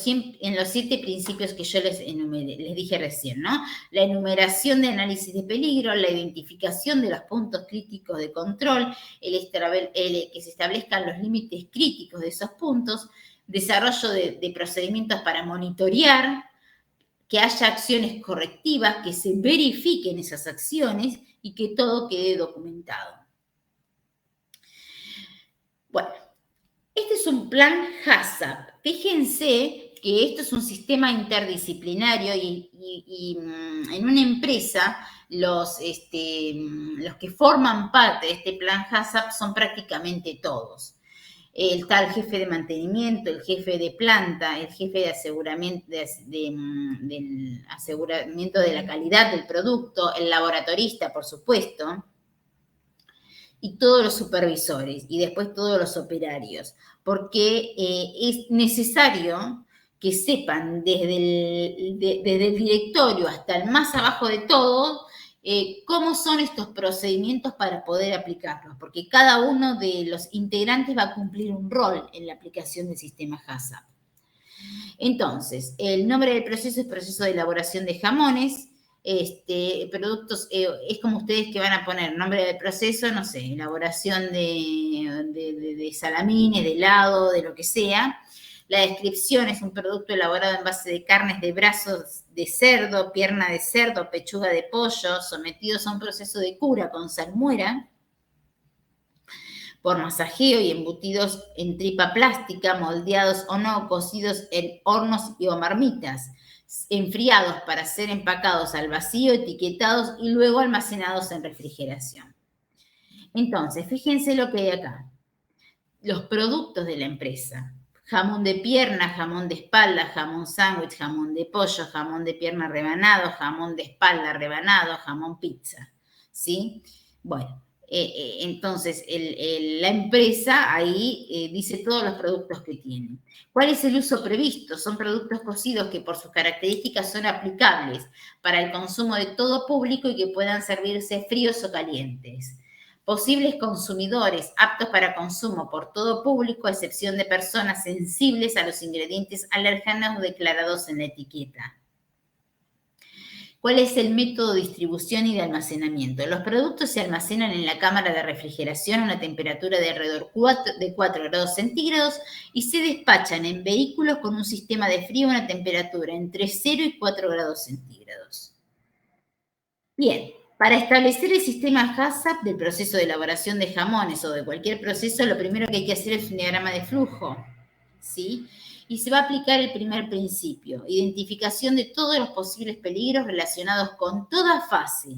7 principios que yo les dije recién, ¿no? La enumeración de análisis de peligro, la identificación de los puntos críticos de control, que se establezcan los límites críticos de esos puntos, desarrollo de procedimientos para monitorear, que haya acciones correctivas, que se verifiquen esas acciones y que todo quede documentado. Bueno. Este es un plan HACCP. Fíjense que esto es un sistema interdisciplinario y en una empresa los que forman parte de este plan HACCP son prácticamente todos. Está el jefe de mantenimiento, el jefe de planta, el jefe de aseguramiento, del aseguramiento de la calidad del producto, el laboratorista, por supuesto, y todos los supervisores y después todos los operarios, porque es necesario que sepan desde el directorio hasta el más abajo de todo cómo son estos procedimientos para poder aplicarlos, porque cada uno de los integrantes va a cumplir un rol en la aplicación del sistema HACCP. Entonces, el nombre del proceso es proceso de elaboración de jamones. productos, es como ustedes que van a poner nombre del proceso, no sé, elaboración de salamines, de helado, de lo que sea. La descripción es un producto elaborado en base de carnes de brazos de cerdo, pierna de cerdo, pechuga de pollo, sometidos a un proceso de cura con salmuera por masajeo y embutidos en tripa plástica, moldeados o no, cocidos en hornos o marmitas, enfriados para ser empacados al vacío, etiquetados y luego almacenados en refrigeración. Entonces, fíjense lo que hay acá. Los productos de la empresa. Jamón de pierna, jamón de espalda, jamón sándwich, jamón de pollo, jamón de pierna rebanado, jamón de espalda rebanado, jamón pizza. ¿Sí? Bueno, entonces la empresa ahí dice todos los productos que tienen. ¿Cuál es el uso previsto? Son productos cocidos que por sus características son aplicables para el consumo de todo público y que puedan servirse fríos o calientes. Posibles consumidores aptos para consumo por todo público, a excepción de personas sensibles a los ingredientes alérgenos declarados en la etiqueta. ¿Cuál es el método de distribución y de almacenamiento? Los productos se almacenan en la cámara de refrigeración a una temperatura de alrededor de 4 grados centígrados y se despachan en vehículos con un sistema de frío a una temperatura entre 0 y 4 grados centígrados. Bien. Para establecer el sistema HACCP del proceso de elaboración de jamones o de cualquier proceso, lo primero que hay que hacer es un diagrama de flujo, ¿sí? Y se va a aplicar el primer principio, identificación de todos los posibles peligros relacionados con toda fase,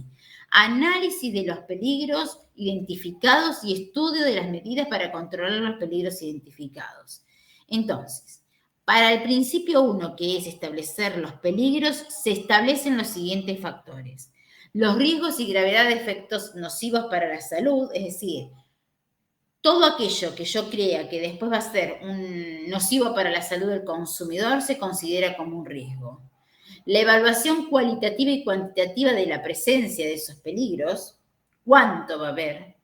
análisis de los peligros identificados y estudio de las medidas para controlar los peligros identificados. Entonces, para el principio 1, que es establecer los peligros, se establecen los siguientes factores. Los riesgos y gravedad de efectos nocivos para la salud, es decir, todo aquello que yo crea que después va a ser un nocivo para la salud del consumidor se considera como un riesgo. La evaluación cualitativa y cuantitativa de la presencia de esos peligros, cuánto va a haber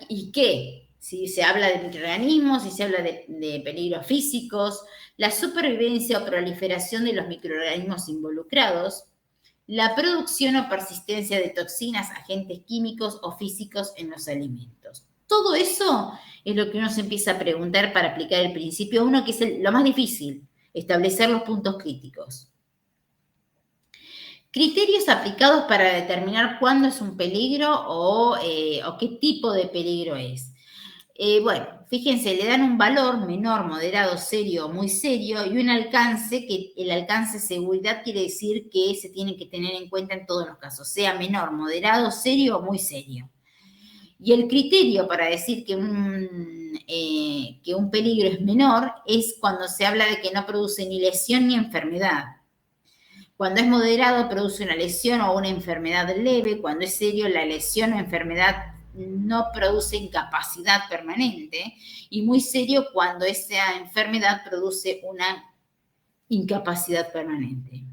y qué, si se habla de microorganismos, si se habla de peligros físicos, la supervivencia o proliferación de los microorganismos involucrados, la producción o persistencia de toxinas, agentes químicos o físicos en los alimentos. Todo eso es lo que uno se empieza a preguntar para aplicar el principio 1, que es lo más difícil, establecer los puntos críticos. Criterios aplicados para determinar cuándo es un peligro o qué tipo de peligro es. Bueno, fíjense, le dan un valor menor, moderado, serio o muy serio y un alcance, que el alcance de seguridad quiere decir que se tiene que tener en cuenta en todos los casos, sea menor, moderado, serio o muy serio. Y el criterio para decir que un peligro es menor es cuando se habla de que no produce ni lesión ni enfermedad. Cuando es moderado produce una lesión o una enfermedad leve. Cuando es serio, la lesión o enfermedad no produce incapacidad permanente, y muy serio cuando esa enfermedad produce una incapacidad permanente.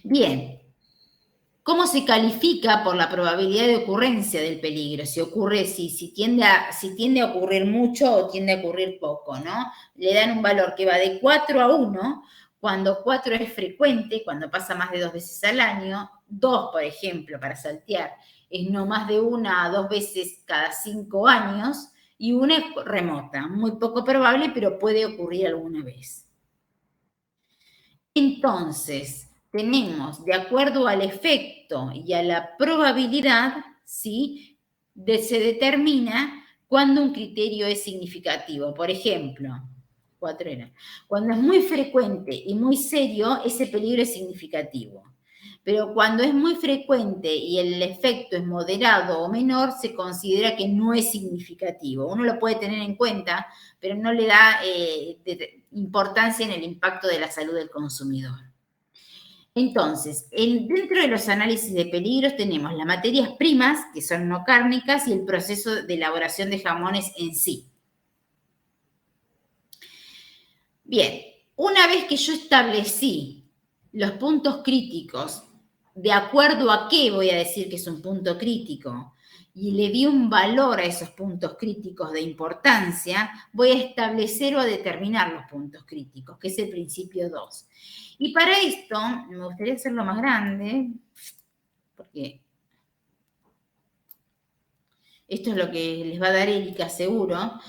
Bien, ¿cómo se califica por la probabilidad de ocurrencia del peligro? Si tiende a ocurrir mucho o tiende a ocurrir poco, ¿no? Le dan un valor que va de 4 a 1, cuando 4 es frecuente, cuando pasa más de 2 veces al año. 2, por ejemplo, para saltear, es no más de 1 a 2 veces cada 5 años, y 1 es remota, muy poco probable, pero puede ocurrir alguna vez. Entonces, tenemos, de acuerdo al efecto y a la probabilidad, ¿sí?, se determina cuándo un criterio es significativo. Por ejemplo, 4 era. Cuando es muy frecuente y muy serio, ese peligro es significativo. Pero cuando es muy frecuente y el efecto es moderado o menor, se considera que no es significativo. Uno lo puede tener en cuenta, pero no le da importancia en el impacto de la salud del consumidor. Entonces, dentro de los análisis de peligros tenemos las materias primas, que son no cárnicas, y el proceso de elaboración de jamones en sí. Bien, una vez que yo establecí los puntos críticos, de acuerdo a qué voy a decir que es un punto crítico, y le di un valor a esos puntos críticos de importancia, voy a establecer o a determinar los puntos críticos, que es el principio 2. Y para esto, me gustaría hacerlo más grande, porque esto es lo que les va a dar Erika seguro.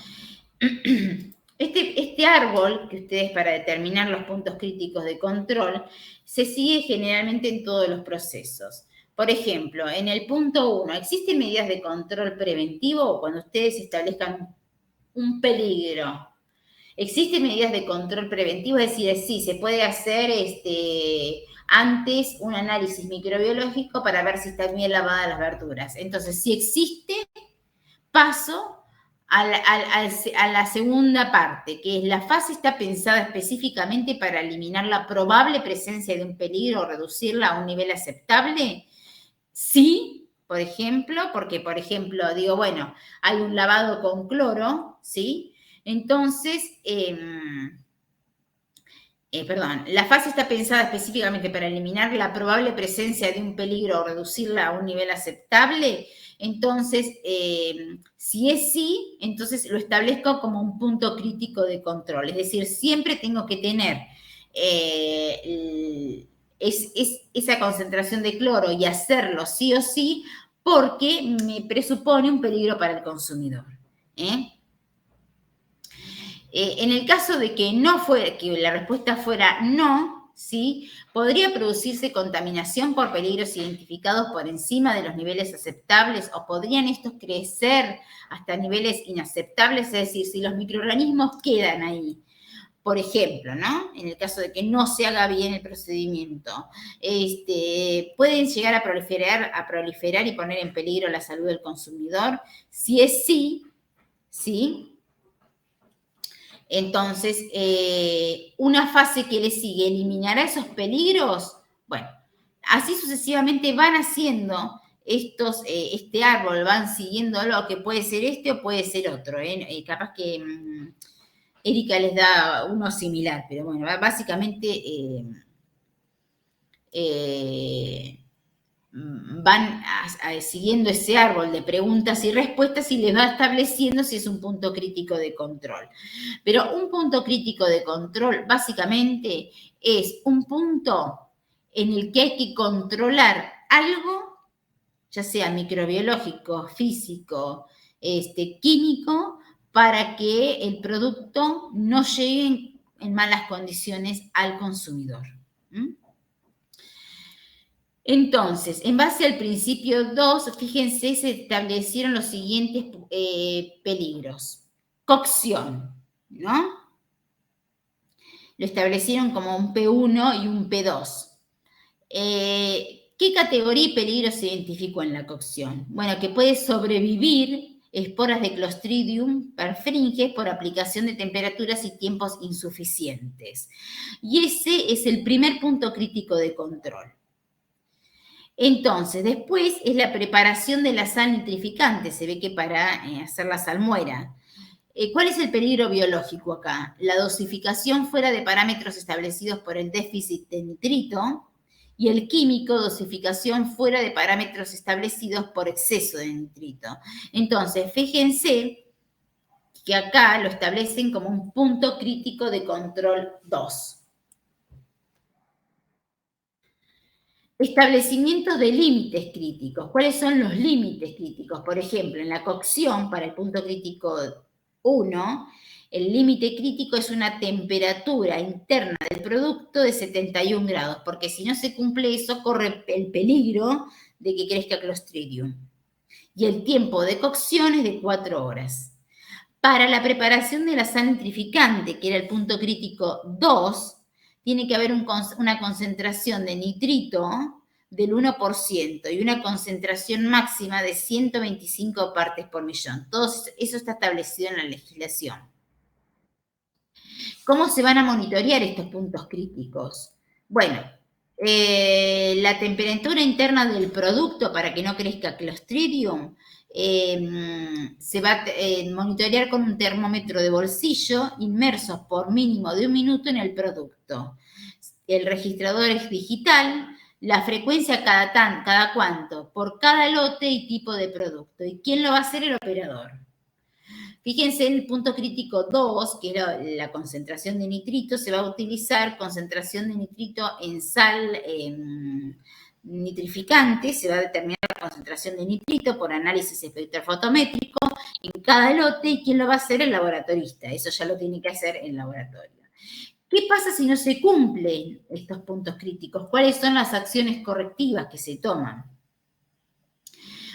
Este árbol que ustedes para determinar los puntos críticos de control se sigue generalmente en todos los procesos. Por ejemplo, en el punto 1, ¿existen medidas de control preventivo cuando ustedes establezcan un peligro? ¿Existen medidas de control preventivo? Es decir, sí, se puede hacer antes un análisis microbiológico para ver si están bien lavadas las verduras. Entonces, si existe, paso a la segunda parte, que es la fase está pensada específicamente para eliminar la probable presencia de un peligro o reducirla a un nivel aceptable. Sí, por ejemplo, porque, por ejemplo, digo, bueno, hay un lavado con cloro, ¿sí? Entonces, la fase está pensada específicamente para eliminar la probable presencia de un peligro o reducirla a un nivel aceptable. Entonces, si es sí, entonces lo establezco como un punto crítico de control. Es decir, siempre tengo que tener esa concentración de cloro y hacerlo sí o sí porque me presupone un peligro para el consumidor. En el caso de que no fuera, que la respuesta fuera no, ¿sí? Podría producirse contaminación por peligros identificados por encima de los niveles aceptables o podrían estos crecer hasta niveles inaceptables, es decir, si los microorganismos quedan ahí. Por ejemplo, ¿no? En el caso de que no se haga bien el procedimiento, pueden llegar a proliferar y poner en peligro la salud del consumidor. Si es sí, ¿sí? Entonces, una fase que le sigue, ¿eliminará esos peligros? Bueno, así sucesivamente van haciendo este árbol, van siguiéndolo, que puede ser este o puede ser otro. Capaz que Erika les da uno similar, pero bueno, básicamente van siguiendo ese árbol de preguntas y respuestas y les va estableciendo si es un punto crítico de control. Pero un punto crítico de control básicamente es un punto en el que hay que controlar algo, ya sea microbiológico, físico, químico, para que el producto no llegue en malas condiciones al consumidor. Entonces, en base al principio 2, fíjense, se establecieron los siguientes peligros. Cocción, ¿no? Lo establecieron como un P1 y un P2. ¿Qué categoría y peligro se identificó en la cocción? Bueno, que puede sobrevivir esporas de Clostridium perfringens por aplicación de temperaturas y tiempos insuficientes. Y ese es el primer punto crítico de control. Entonces, después es la preparación de la sal nitrificante. Se ve que para hacer la salmuera. ¿Cuál es el peligro biológico acá? La dosificación fuera de parámetros establecidos por el déficit de nitrito y el químico, dosificación fuera de parámetros establecidos por exceso de nitrito. Entonces, fíjense que acá lo establecen como un punto crítico de control 2. Establecimiento de límites críticos. ¿Cuáles son los límites críticos? Por ejemplo, en la cocción, para el punto crítico 1, el límite crítico es una temperatura interna del producto de 71 grados, porque si no se cumple eso, corre el peligro de que crezca Clostridium. Y el tiempo de cocción es de 4 horas. Para la preparación de la sal nitrificante, que era el punto crítico 2, tiene que haber una concentración de nitrito del 1% y una concentración máxima de 125 partes por millón. Todo eso está establecido en la legislación. ¿Cómo se van a monitorear estos puntos críticos? Bueno, la temperatura interna del producto para que no crezca Clostridium se va a monitorear con un termómetro de bolsillo inmerso por mínimo de 1 minuto en el producto. El registrador es digital, La frecuencia cada cuánto, por cada lote y tipo de producto. ¿Y quién lo va a hacer? El operador. Fíjense en el punto crítico 2, que era la concentración de nitrito, se va a utilizar concentración de nitrito en sal nitrificante, se va a determinar la concentración de nitrito por análisis espectrofotométrico en cada lote, y quién lo va a hacer, el laboratorista. Eso ya lo tiene que hacer el laboratorio. ¿Qué pasa si no se cumplen estos puntos críticos? ¿Cuáles son las acciones correctivas que se toman?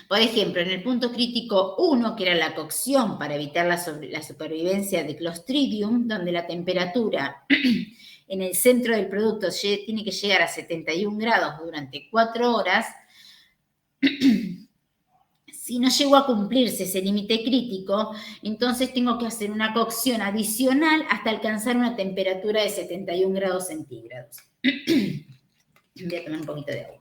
Por ejemplo, en el punto crítico 1, que era la cocción para evitar la supervivencia de Clostridium, donde la temperatura en el centro del producto tiene que llegar a 71 grados durante 4 horas, si no llegó a cumplirse ese límite crítico, entonces tengo que hacer una cocción adicional hasta alcanzar una temperatura de 71 grados centígrados. Voy a tomar un poquito de agua.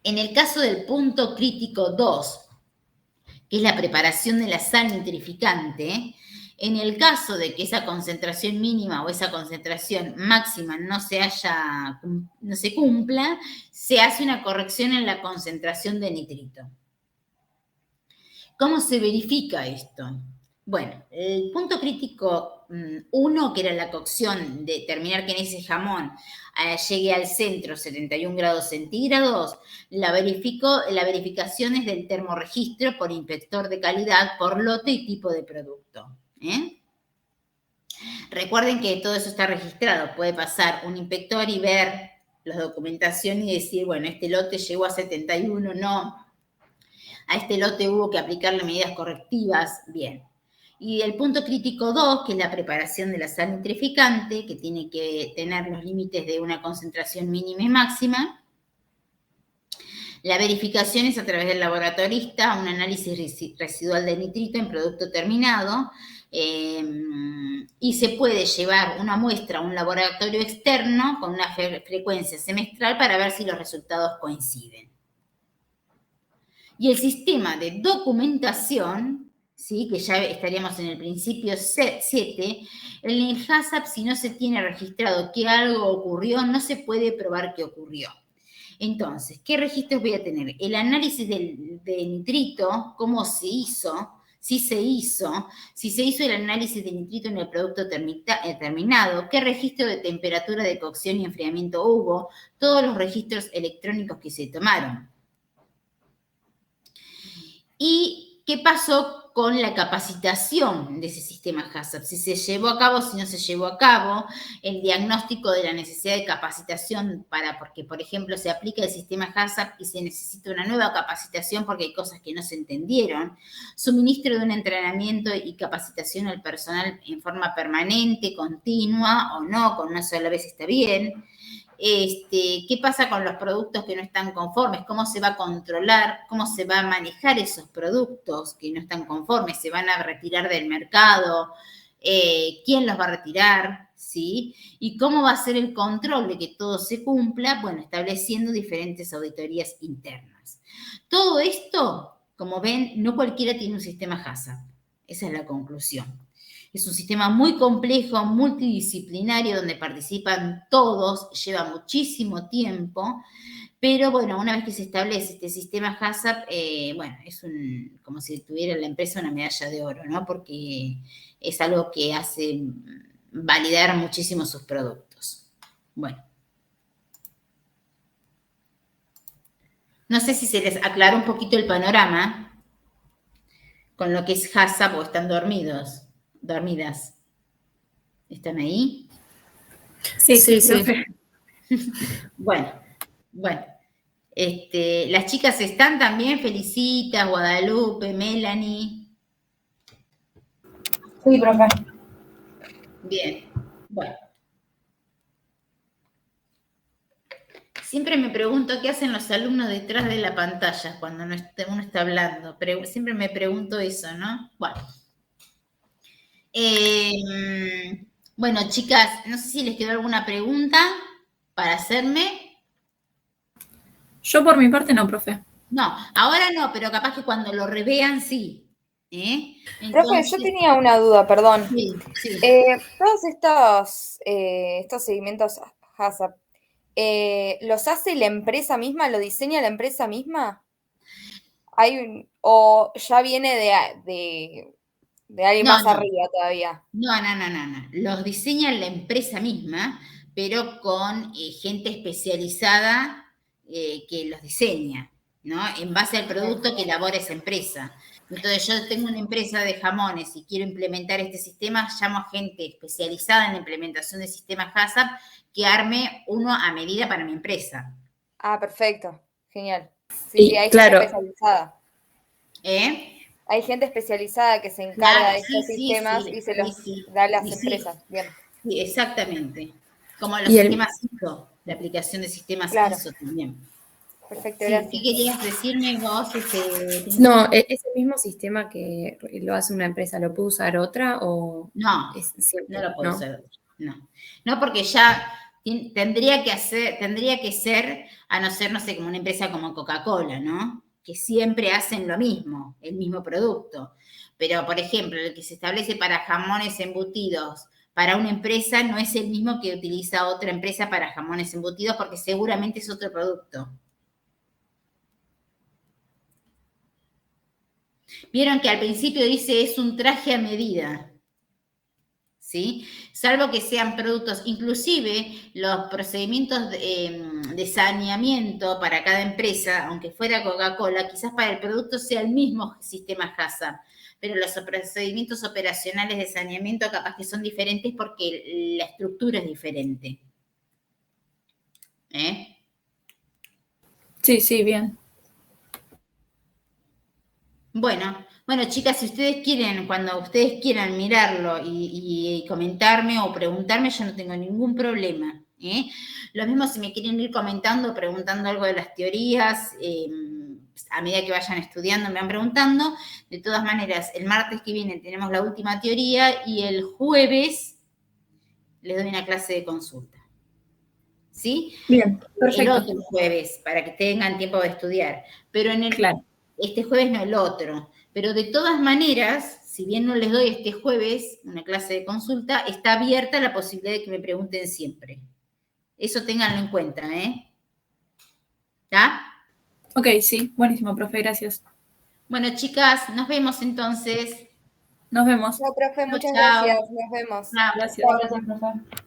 En el caso del punto crítico 2, que es la preparación de la sal nitrificante, en el caso de que esa concentración mínima o esa concentración máxima no se cumpla, se hace una corrección en la concentración de nitrito. ¿Cómo se verifica esto? Bueno, el punto crítico 1, que era la cocción, de determinar que en ese jamón llegue al centro 71 grados centígrados, la verificación es del termorregistro por inspector de calidad, por lote y tipo de producto. Recuerden que todo eso está registrado. Puede pasar un inspector y ver la documentación y decir, bueno, este lote llegó a 71, no. A este lote hubo que aplicarle medidas correctivas, bien. Y el punto crítico 2, que es la preparación de la sal nitrificante, que tiene que tener los límites de una concentración mínima y máxima. La verificación es a través del laboratorista, un análisis residual de nitrito en producto terminado, y se puede llevar una muestra a un laboratorio externo con una frecuencia semestral para ver si los resultados coinciden. Y el sistema de documentación, ¿sí?, que ya estaríamos en el principio 7, en el HACCP, si no se tiene registrado que algo ocurrió, no se puede probar que ocurrió. Entonces, ¿qué registros voy a tener? El análisis de nitrito, cómo se hizo, si se hizo el análisis de nitrito en el producto terminado, qué registro de temperatura de cocción y enfriamiento hubo, todos los registros electrónicos que se tomaron. ¿Y qué pasó con la capacitación de ese sistema HACCP? Si se llevó a cabo, si no se llevó a cabo, el diagnóstico de la necesidad de capacitación porque, por ejemplo, se aplica el sistema HACCP y se necesita una nueva capacitación porque hay cosas que no se entendieron, suministro de un entrenamiento y capacitación al personal en forma permanente, continua o no, con una sola vez está bien. ¿Qué pasa con los productos que no están conformes? ¿Cómo se va a controlar? ¿Cómo se va a manejar esos productos que no están conformes? ¿Se van a retirar del mercado? ¿Quién los va a retirar? ¿Sí? ¿Y cómo va a ser el control de que todo se cumpla? Bueno, estableciendo diferentes auditorías internas. Todo esto, como ven, no cualquiera tiene un sistema HACCP. Esa es la conclusión. Es un sistema muy complejo, multidisciplinario, donde participan todos, lleva muchísimo tiempo, pero bueno, una vez que se establece este sistema HACCP, bueno, es como si tuviera la empresa una medalla de oro, ¿no? Porque es algo que hace validar muchísimo sus productos. Bueno. No sé si se les aclaró un poquito el panorama con lo que es HACCP o están dormidas. ¿Están ahí? Sí. Bueno. Las chicas están también, Felicitas, Guadalupe, Melanie. Sí, profe. Bien, bueno. Siempre me pregunto qué hacen los alumnos detrás de la pantalla cuando uno está hablando. Pero siempre me pregunto eso, ¿no? Bueno, chicas, no sé si les quedó alguna pregunta para hacerme. Yo por mi parte no, profe. No, ahora no, pero capaz que cuando lo revean sí. Profe, yo tenía una duda, perdón. Sí. Todos estos seguimientos HACCP, ¿los hace la empresa misma? ¿Lo diseña la empresa misma? ¿O ya viene de alguien más arriba todavía? No. Los diseña la empresa misma, pero con gente especializada que los diseña, ¿no? En base al producto que elabora esa empresa. Entonces, yo tengo una empresa de jamones y quiero implementar este sistema, llamo a gente especializada en la implementación de sistemas HACCP que arme uno a medida para mi empresa. Ah, perfecto. Genial. Sí, hay claro. gente especializada. Hay gente especializada que se encarga de estos sistemas y se los da a las empresas. Bien. Sí, exactamente. Como los sistemas ISO, la aplicación de sistemas ISO también. Perfecto, gracias. ¿Qué querías decirme vos? No, ¿ese mismo sistema que lo hace una empresa lo puede usar otra o...? No, no lo puede usar otra. No, porque ya tendría que ser, a no ser, no sé, como una empresa como Coca-Cola, ¿no? Que siempre hacen lo mismo, el mismo producto. Pero, por ejemplo, el que se establece para jamones embutidos para una empresa no es el mismo que utiliza otra empresa para jamones embutidos porque seguramente es otro producto. Vieron que al principio dice es un traje a medida, ¿sí? Salvo que sean productos, inclusive los procedimientos de saneamiento para cada empresa, aunque fuera Coca-Cola, quizás para el producto sea el mismo sistema HACCP, pero los procedimientos operacionales de saneamiento capaz que son diferentes porque la estructura es diferente. Sí, bien. Bueno, chicas, si ustedes quieren, cuando ustedes quieran mirarlo y comentarme o preguntarme, yo no tengo ningún problema. Lo mismo si me quieren ir comentando, preguntando algo de las teorías, a medida que vayan estudiando, me van preguntando. De todas maneras, el martes que viene tenemos la última teoría y el jueves les doy una clase de consulta. ¿Sí? Bien, perfecto. El otro jueves, para que tengan tiempo de estudiar. Pero este jueves no el otro. Pero de todas maneras, si bien no les doy este jueves una clase de consulta, está abierta la posibilidad de que me pregunten siempre. Eso ténganlo en cuenta, ¿Está? Ok, sí, buenísimo, profe, gracias. Bueno, chicas, nos vemos entonces. Nos vemos. No, profe, muchas gracias. Nos vemos. Gracias, profe.